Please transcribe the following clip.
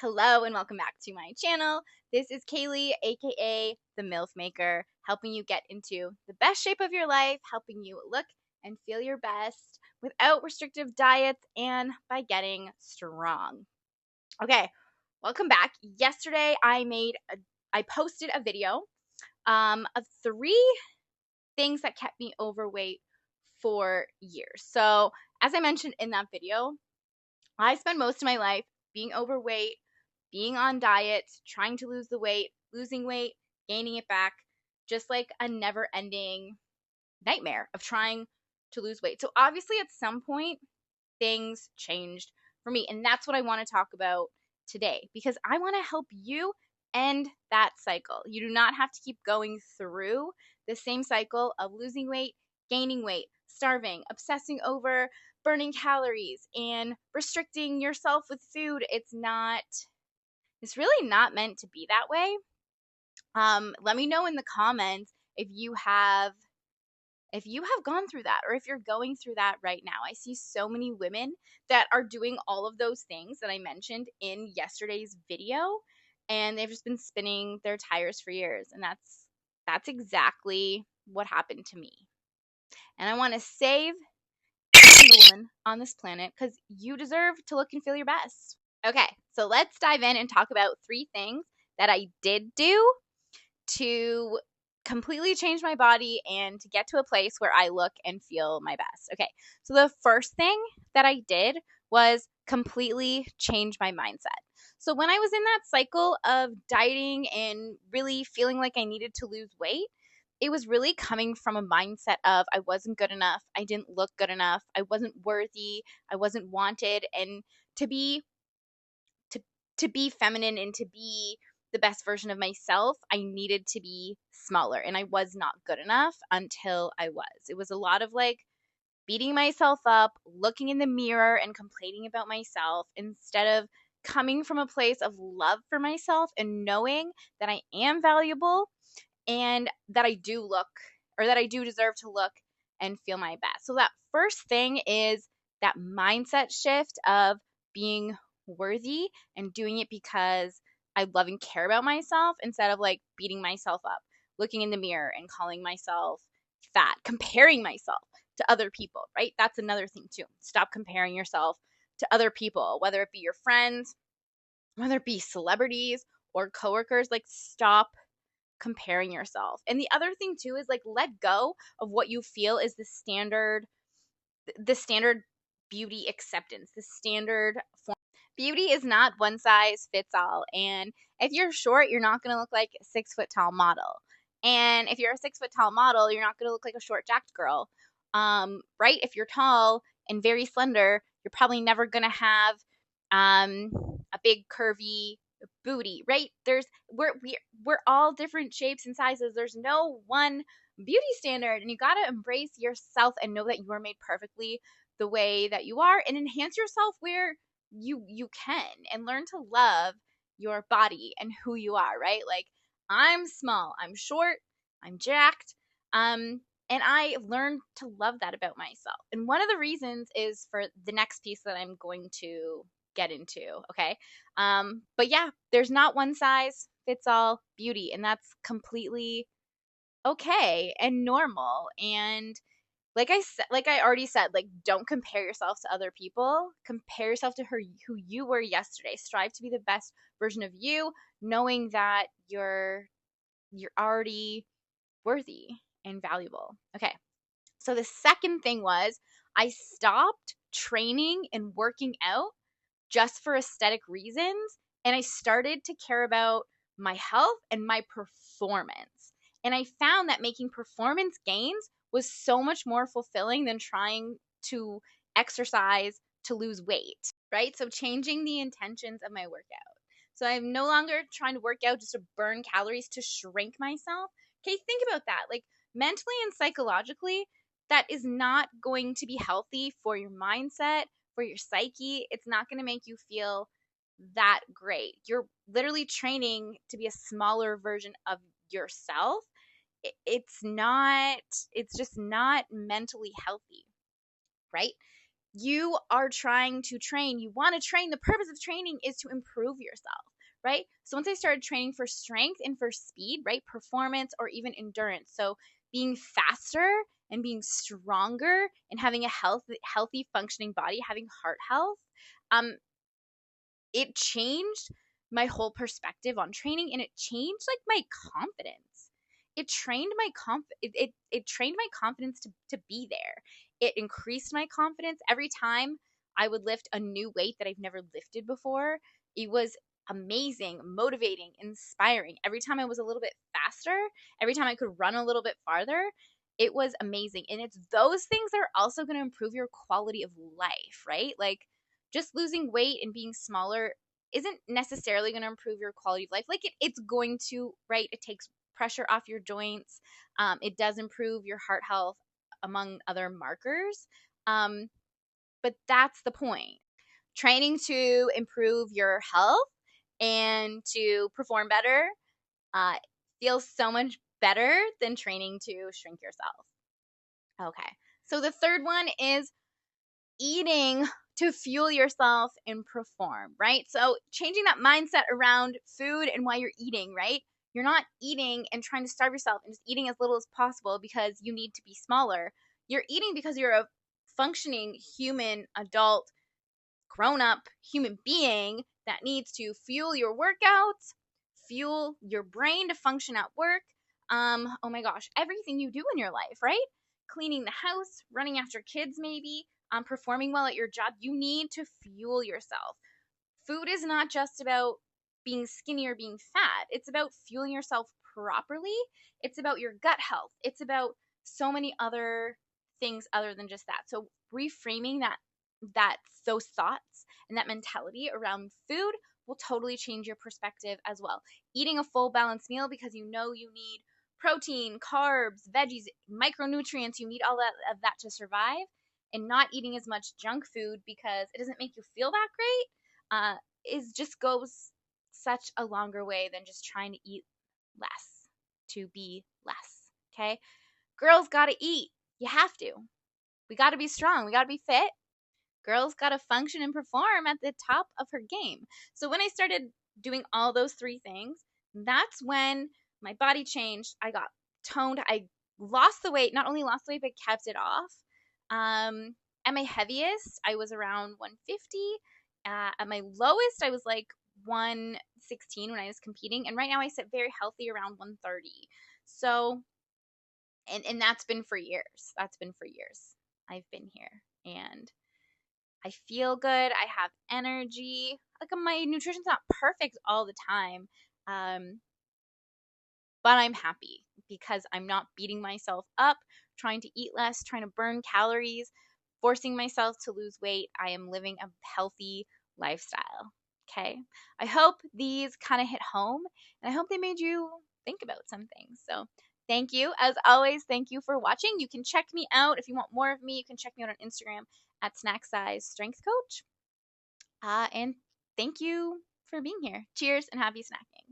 Hello and welcome back to my channel. This is Kaylee, aka the MILF Maker, helping you get into the best shape of your life, helping you look and feel your best without restrictive diets and by getting strong. Okay, welcome back. Yesterday I posted a video of 3 things that kept me overweight for years. So, as I mentioned in that video, I spend most of my life being overweight, being on diets, trying to lose the weight, losing weight, gaining it back, just like a never ending nightmare of trying to lose weight. So, obviously, at some point, things changed for me. And that's what I want to talk about today because I want to help you end that cycle. You do not have to keep going through the same cycle of losing weight, gaining weight, starving, obsessing over burning calories, and restricting yourself with food. It's really not meant to be that way. Let me know in the comments if you have gone through that or if you're going through that right now. I see so many women that are doing all of those things that I mentioned in yesterday's video, and they've just been spinning their tires for years, and that's exactly what happened to me. And I want to save every single woman on this planet because you deserve to look and feel your best. Okay, so let's dive in and talk about 3 things that I did do to completely change my body and to get to a place where I look and feel my best. Okay, so the first thing that I did was completely change my mindset. So when I was in that cycle of dieting and really feeling like I needed to lose weight, it was really coming from a mindset of I wasn't good enough, I didn't look good enough, I wasn't worthy, I wasn't wanted, and to be to to be feminine and to be the best version of myself, I needed to be smaller and I was not good enough until I was. It was a lot of like beating myself up, looking in the mirror and complaining about myself instead of coming from a place of love for myself and knowing that I am valuable and that I do look or that I do deserve to look and feel my best. So that first thing is that mindset shift of being worthy and doing it because I love and care about myself instead of like beating myself up, looking in the mirror and calling myself fat, comparing myself to other people, right? That's another thing too. Stop comparing yourself to other people, whether it be your friends, whether it be celebrities or coworkers, like stop comparing yourself. And the other thing too is like let go of what you feel is the standard beauty acceptance, the standard form. Beauty is not one size fits all. And if you're short, you're not going to look like a 6 foot tall model. And if you're a 6 foot tall model, you're not going to look like a short jacked girl. Right? If you're tall and very slender, you're probably never going to have a big curvy booty, right? We're all different shapes and sizes. There's no one beauty standard, and you got to embrace yourself and know that you are made perfectly the way that you are and enhance yourself where you can and learn to love your body and who you are, right? Like I'm small, I'm short, I'm jacked. And I learned to love that about myself. And one of the reasons is for the next piece that I'm going to get into, okay? But yeah, there's not one size fits all beauty, and that's completely okay and normal. And like I already said, like don't compare yourself to other people. Compare yourself to who you were yesterday. Strive to be the best version of you, knowing that you're already worthy and valuable. Okay. So the second thing was I stopped training and working out just for aesthetic reasons. And I started to care about my health and my performance. And I found that making performance gains was so much more fulfilling than trying to exercise to lose weight, right? So changing the intentions of my workout. So I'm no longer trying to work out just to burn calories to shrink myself. Okay, think about that. Like mentally and psychologically, that is not going to be healthy for your mindset, for your psyche. It's not going to make you feel that great. You're literally training to be a smaller version of yourself. It's just not mentally healthy, right? You are trying to train. You want to train. The purpose of training is to improve yourself, right? So once I started training for strength and for speed, right? Performance or even endurance. So being faster and being stronger and having a healthy functioning body, having heart health, it changed my whole perspective on training, and it changed like my confidence. It trained my it trained my confidence to be there. It increased my confidence every time I would lift a new weight that I've never lifted before. It was amazing, motivating, inspiring. Every time I was a little bit faster, every time I could run a little bit farther, it was amazing. And it's those things that are also going to improve your quality of life, right? Like just losing weight and being smaller isn't necessarily going to improve your quality of life. Like it's going to, right? It takes pressure off your joints. It does improve your heart health, among other markers. But that's the point. Training to improve your health and to perform better uh, feels so much better than training to shrink yourself. Okay. So the third one is eating to fuel yourself and perform, right? So changing that mindset around food and why you're eating, right? You're not eating and trying to starve yourself and just eating as little as possible because you need to be smaller. You're eating because you're a functioning human, adult, grown up human being that needs to fuel your workouts, fuel your brain to function at work. Oh my gosh, everything you do in your life, right? Cleaning the house, running after kids, maybe, performing well at your job. You need to fuel yourself. Food is not just about being skinny or being fat, it's about fueling yourself properly. It's about your gut health. It's about so many other things other than just that. So reframing that those thoughts and that mentality around food will totally change your perspective as well. Eating a full balanced meal because you know you need protein, carbs, veggies, micronutrients, you need all of that to survive, and not eating as much junk food because it doesn't make you feel that great, is just goes such a longer way than just trying to eat less to be less. Okay? Girls gotta eat. You have to. We gotta be strong. We gotta be fit. Girls gotta function and perform at the top of her game. So when I started doing all those three things, that's when my body changed. I got toned. I lost the weight, not only lost the weight, but kept it off. At my heaviest, I was around 150. At my lowest, I was like 116 when I was competing. And right now I sit very healthy around 130. So, and that's been for years. That's been for years. I've been here. And I feel good. I have energy. Like my nutrition's not perfect all the time. But I'm happy because I'm not beating myself up, trying to eat less, trying to burn calories, forcing myself to lose weight. I am living a healthy lifestyle. Okay. I hope these kind of hit home, and I hope they made you think about some things. So, thank you. As always, thank you for watching. You can check me out if you want more of me. You can check me out on Instagram at Snack Size Strength Coach. And thank you for being here. Cheers and happy snacking.